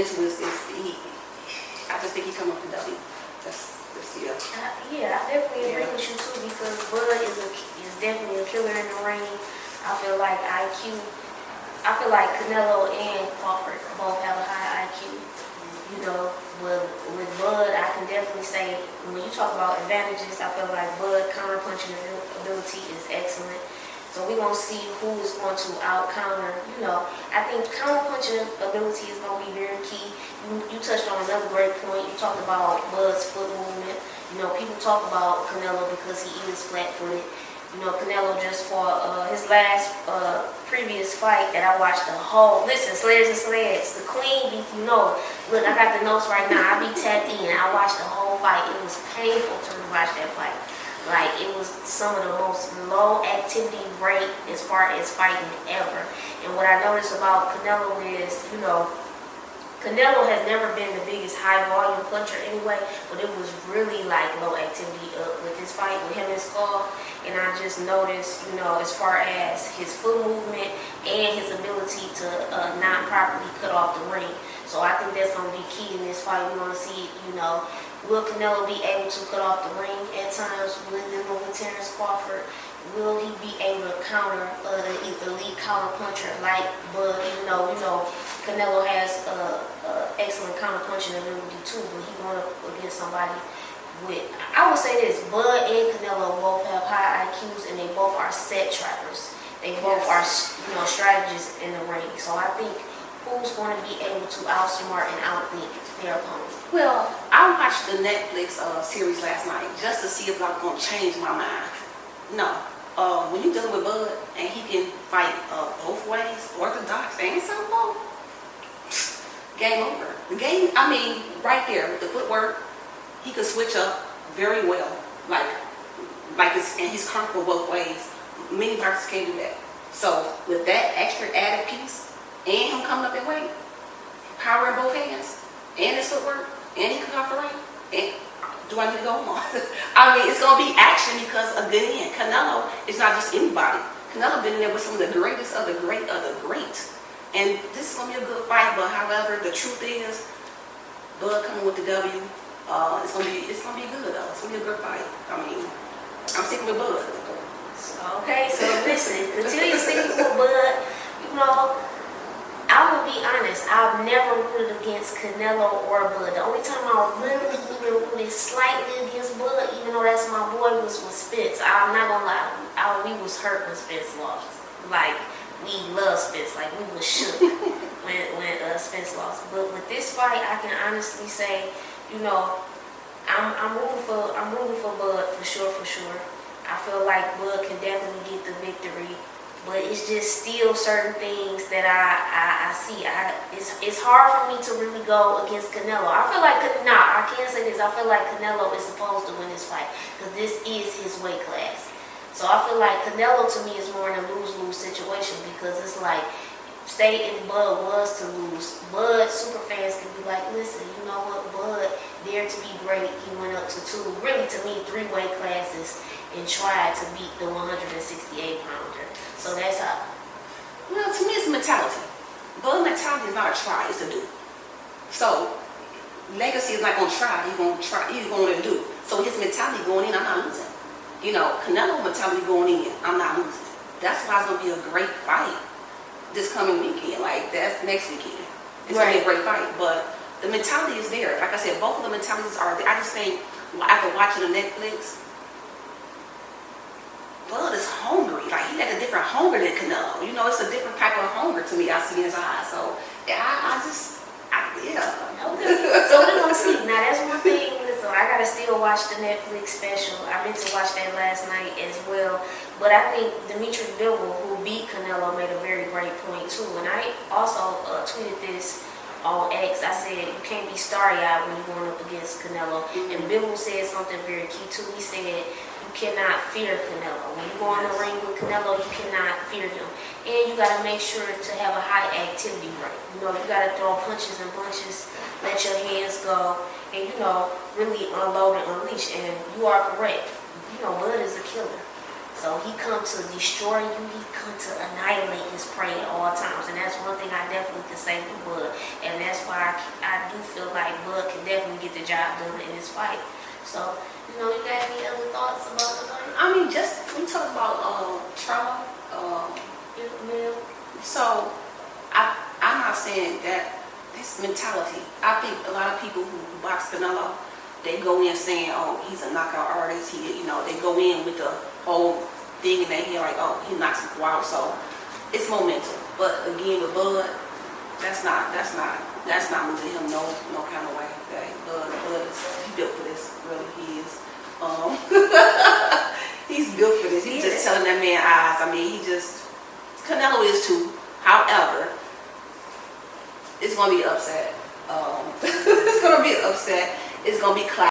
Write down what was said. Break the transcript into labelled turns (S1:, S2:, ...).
S1: I just think he come up with W. That's yeah.
S2: Yeah, I definitely agree with you too, because Bud is definitely a killer in the ring. I feel like Canelo and Crawford both have a high IQ. You know, with Bud, I can definitely say, when you talk about advantages, I feel like Bud counter-punching ability is excellent. So we're going to see who is going to out-counter. You know, I think counter-punching ability is going to be very key. You touched on another great point. You talked about Bud's foot movement. You know, people talk about Canelo because he is flat-footed. You know, Canelo just fought his last previous fight that I watched the whole. Listen, Slayers and Sleds, the clean beat, you know. Look, I got the notes right now. I be tapped in. I watched the whole fight. It was painful to watch that fight. Like, it was some of the most low activity rate as far as fighting ever. And what I noticed about Canelo is, you know, Canelo has never been the biggest high volume puncher anyway, but it was really like low activity with this fight with him and Skull. And I just noticed, you know, as far as his foot movement and his ability to not properly cut off the ring. So I think that's going to be key in this fight. We're going to see, you know, will Canelo be able to cut off the ring at times with Terrence Crawford? Will he be able to counter the elite counter puncher like Bud? Even though, you know, Canelo has excellent counter punching ability too, but he going up against somebody with, I would say this, Bud and Canelo both have high IQs and they both are set trappers. They both are, you know, strategists in the ring. So I think who's going to be able to outsmart and outthink their opponent?
S1: Well, I watched the Netflix series last night just to see if I'm going to change my mind. No. When you're dealing with Bud and he can fight both ways, orthodox and southpaw, game over. The game, I mean, right there with the footwork, he could switch up very well. And he's comfortable both ways. Many fighters can't do that. So with that extra added piece, and him coming up that way, power in both hands, and his footwork, and he can off the ring, and do I need to go on? I mean, it's going to be action because, again, Canelo is not just anybody. Canelo been in there with some of the greatest of the great of the great. And this is going to be a good fight, but however, the truth is, Bud coming with the W, it's going to be good, though. It's going to be a good fight. I mean, I'm sticking with Bud.
S2: Okay, so listen, until you're sticking with Bud, you know, I will be honest, I've never rooted against Canelo or Bud. The only time I really slightly against Bud, even though that's my boy, was with Spence. I'm not gonna lie, we was hurt when Spence lost. Like, we love Spence, like we was shook when Spence lost. But with this fight, I can honestly say, you know, I'm rooting for Bud for sure. I feel like Bud can definitely get the victory. But it's just still certain things that I see. It's hard for me to really go against Canelo. I feel like, I can't say this. I feel like Canelo is supposed to win this fight because this is his weight class. So I feel like Canelo to me is more in a lose-lose situation because it's like, say if Bud was to lose, Bud super fans can be like, listen, you know what, Bud dared to be great. He went up to 2, really to me 3 weight classes and tried to beat the 168-pounder. So that's how.
S1: Well, to me, it's mentality. Bud mentality is not a try, it's a do. So, Legacy is not going to try, he's going to try, he's going to do. So his mentality going in, I'm not losing. You know, Canelo mentality going in, I'm not losing. That's why it's going to be a great fight this coming weekend. Like, that's next weekend. It's going to be a great fight. But the mentality is there. Like I said, both of the mentalities are there. I just think, after watching the Netflix, Bud is hungry. Like, he got a different hunger than Canelo. You know, it's a different type of hunger to me I see in his eyes. So, yeah, yeah.
S2: Okay. So we're going to see. Now, that's one thing. Listen, I got to still watch the Netflix special. I meant to watch that last night as well. But I think Dimitri Bivol, who beat Canelo, made a very great point, too. And I also tweeted this on X. I said, you can't be starry-eyed when you're going up against Canelo. And Bivol said something very key, too. He said, you cannot fear Canelo. When you go in the ring with Canelo, you cannot fear him. And you got to make sure to have a high activity rate. You know, you got to throw punches and bunches, let your hands go, and, you know, really unload and unleash. And you are correct. You know, Bud is a killer. So he come to destroy you. He come to annihilate his prey at all times. And that's one thing I definitely can say with Bud. And that's why I do feel like Bud can definitely get the job done in this fight. So, you know, you got any other thoughts about the fight?
S1: I mean, just we talk about trauma. So I'm not saying that this mentality. I think a lot of people who box Canelo, they go in saying, "Oh, he's a knockout artist." He, you know, they go in with the whole thing in their head like, "Oh, he knocks people out." So it's momentum. But again, with Bud, that's not moving him no kind of way. Okay? Bud is he built for this. Really, he is. He's built for this. He's just telling that man eyes. I mean, Canelo is too. However, it's gonna be an upset. It's gonna be an upset. It's gonna be class.